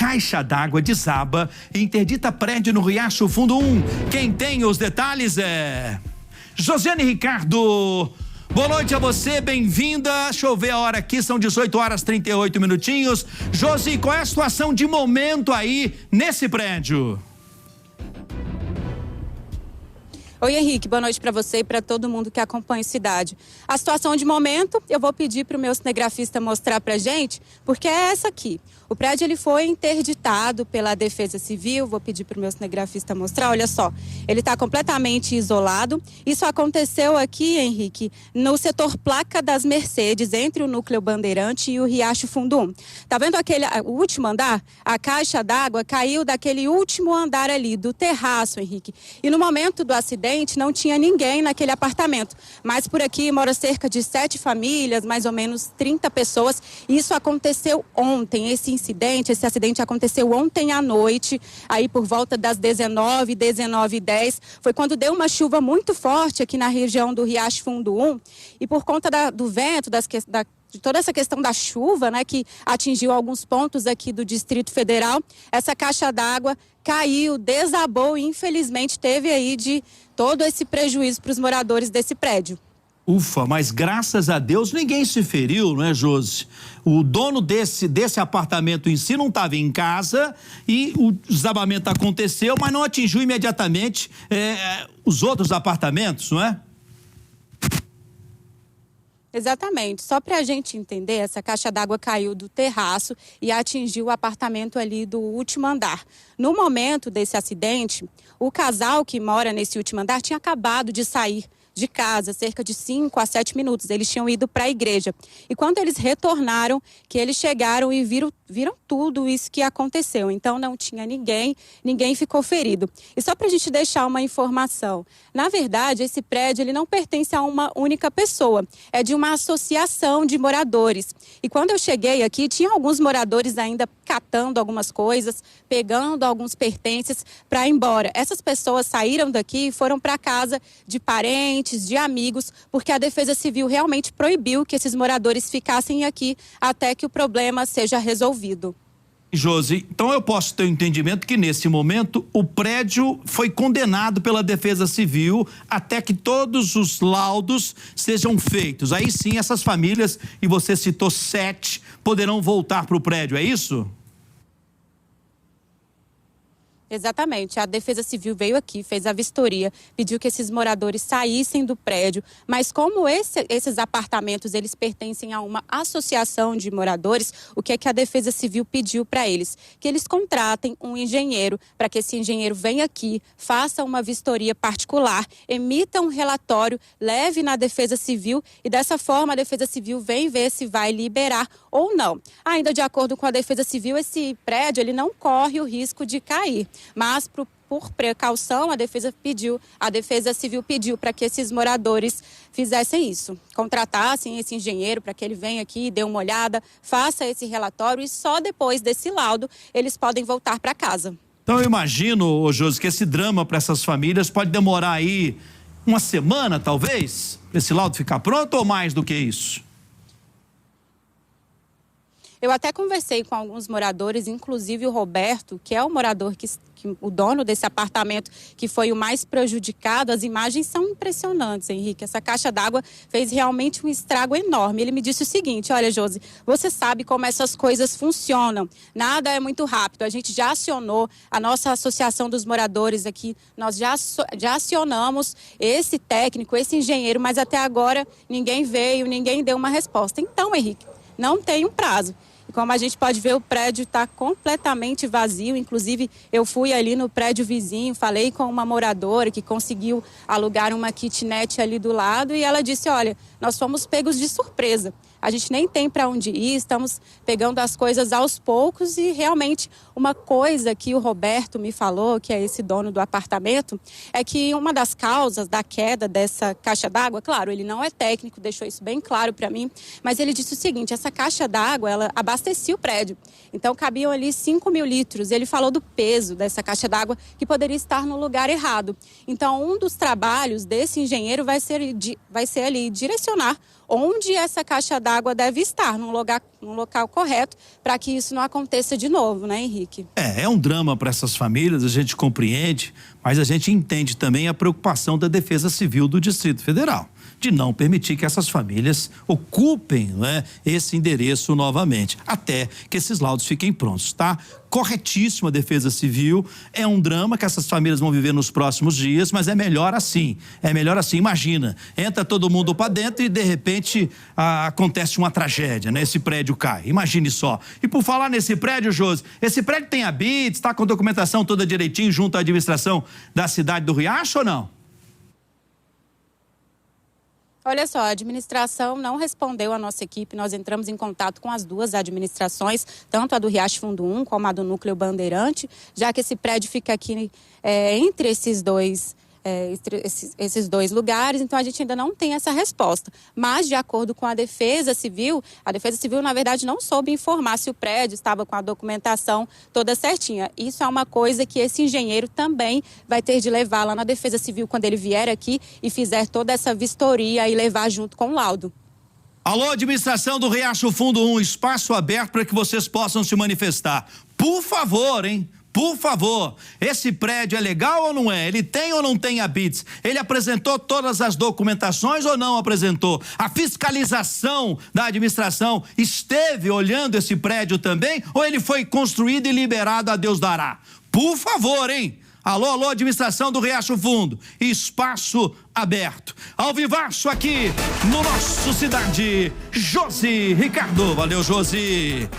caixa d'água desaba e interdita prédio no Riacho Fundo 1. Quem tem os detalhes é Josiane Ricardo. Boa noite a você, bem-vinda. Deixa eu ver a hora aqui, são 18 horas 38 minutinhos. Josi, qual é a situação de momento aí nesse prédio? Oi, Henrique, boa noite para você e para todo mundo que acompanha a cidade. A situação de momento, eu vou pedir para o meu cinegrafista mostrar para a gente, porque é essa aqui. O prédio ele foi interditado pela Defesa Civil, vou pedir para o meu cinegrafista mostrar, olha só. Ele está completamente isolado. Isso aconteceu aqui, Henrique, no setor Placa das Mercedes, entre o Núcleo Bandeirante e o Riacho Fundo 1. Tá vendo o último andar? A caixa d'água caiu daquele último andar ali, do terraço, Henrique. E no momento do acidente não tinha ninguém naquele apartamento. Mas por aqui mora cerca de 7 famílias, mais ou menos 30 pessoas. Isso aconteceu ontem, esse acidente aconteceu ontem à noite, aí por volta das 19h10, foi quando deu uma chuva muito forte aqui na região do Riacho Fundo 1, e por conta do vento, de toda essa questão da chuva, né, que atingiu alguns pontos aqui do Distrito Federal, essa caixa d'água caiu, desabou e infelizmente teve aí de todo esse prejuízo para os moradores desse prédio. Ufa, mas graças a Deus ninguém se feriu, não é, Josi? O dono desse apartamento em si não estava em casa e o desabamento aconteceu, mas não atingiu imediatamente os outros apartamentos, não é? Exatamente. Só para a gente entender, essa caixa d'água caiu do terraço e atingiu o apartamento ali do último andar. No momento desse acidente, o casal que mora nesse último andar tinha acabado de sair de casa, cerca de 5 a 7 minutos. Eles tinham ido para a igreja. E quando eles retornaram, que eles chegaram e viram tudo isso que aconteceu. Então não tinha ninguém ficou ferido. E só para a gente deixar uma informação, na verdade esse prédio ele não pertence a uma única pessoa, é de uma associação de moradores. E quando eu cheguei aqui, tinha alguns moradores ainda catando algumas coisas, pegando alguns pertences para ir embora. Essas pessoas saíram daqui e foram para casa de parentes, de amigos, porque a Defesa Civil realmente proibiu que esses moradores ficassem aqui até que o problema seja resolvido. Josi, então eu posso ter o entendimento que nesse momento o prédio foi condenado pela Defesa Civil até que todos os laudos sejam feitos. Aí sim essas famílias, e você citou 7, poderão voltar para o prédio, é isso? Exatamente, a Defesa Civil veio aqui, fez a vistoria, pediu que esses moradores saíssem do prédio, mas como esses apartamentos eles pertencem a uma associação de moradores, o que é que a Defesa Civil pediu para eles? Que eles contratem um engenheiro, para que esse engenheiro venha aqui, faça uma vistoria particular, emita um relatório, leve na Defesa Civil e dessa forma a Defesa Civil vem ver se vai liberar ou não. Ainda de acordo com a Defesa Civil, esse prédio ele não corre o risco de cair. Mas, por precaução, a Defesa Civil pediu para que esses moradores fizessem isso. Contratassem esse engenheiro para que ele venha aqui, dê uma olhada, faça esse relatório e só depois desse laudo eles podem voltar para casa. Então eu imagino, Josi, que esse drama para essas famílias pode demorar aí uma semana, talvez, para esse laudo ficar pronto ou mais do que isso? Eu até conversei com alguns moradores, inclusive o Roberto, que é o morador, o dono desse apartamento, que foi o mais prejudicado. As imagens são impressionantes, Henrique. Essa caixa d'água fez realmente um estrago enorme. Ele me disse o seguinte: olha, Josi, você sabe como essas coisas funcionam. Nada é muito rápido. A gente já acionou a nossa associação dos moradores aqui. Nós já acionamos esse técnico, esse engenheiro, mas até agora ninguém veio, ninguém deu uma resposta. Então, Henrique, não tem um prazo. E como a gente pode ver, o prédio está completamente vazio. Inclusive, eu fui ali no prédio vizinho, falei com uma moradora que conseguiu alugar uma kitnet ali do lado e ela disse: olha, nós fomos pegos de surpresa. A gente nem tem para onde ir, estamos pegando as coisas aos poucos e realmente uma coisa que o Roberto me falou, que é esse dono do apartamento, é que uma das causas da queda dessa caixa d'água, claro, ele não é técnico, deixou isso bem claro para mim, mas ele disse o seguinte: essa caixa d'água, ela abastecia o prédio, então cabiam ali 5.000 litros. Ele falou do peso dessa caixa d'água que poderia estar no lugar errado. Então, um dos trabalhos desse engenheiro vai ser ali direcionar onde essa caixa d'água deve estar, num local correto, para que isso não aconteça de novo, né, Henrique? É um drama para essas famílias, a gente compreende, mas a gente entende também a preocupação da Defesa Civil do Distrito Federal, de não permitir que essas famílias ocupem, né, esse endereço novamente, até que esses laudos fiquem prontos, tá? Corretíssima a Defesa Civil, é um drama que essas famílias vão viver nos próximos dias, mas é melhor assim, imagina, entra todo mundo para dentro e de repente acontece uma tragédia, né? Esse prédio cai, imagine só. E por falar nesse prédio, Josi, esse prédio tem habites, está com a documentação toda direitinho junto à administração da cidade do Riacho ou não? Olha só, a administração não respondeu à nossa equipe, nós entramos em contato com as duas administrações, tanto a do Riacho Fundo 1 como a do Núcleo Bandeirante, já que esse prédio fica aqui entre esses dois lugares, então a gente ainda não tem essa resposta. Mas, de acordo com a Defesa Civil, na verdade, não soube informar se o prédio estava com a documentação toda certinha. Isso é uma coisa que esse engenheiro também vai ter de levar lá na Defesa Civil quando ele vier aqui e fizer toda essa vistoria e levar junto com o laudo. Alô, administração do Riacho Fundo 1, espaço aberto para que vocês possam se manifestar. Por favor, hein? Por favor, esse prédio é legal ou não é? Ele tem ou não tem habites? Ele apresentou todas as documentações ou não apresentou? A fiscalização da administração esteve olhando esse prédio também? Ou ele foi construído e liberado a Deus dará? Por favor, hein? Alô, administração do Riacho Fundo, espaço aberto. Ao vivaço aqui no nosso Cidade, Josi Ricardo. Valeu, Josi.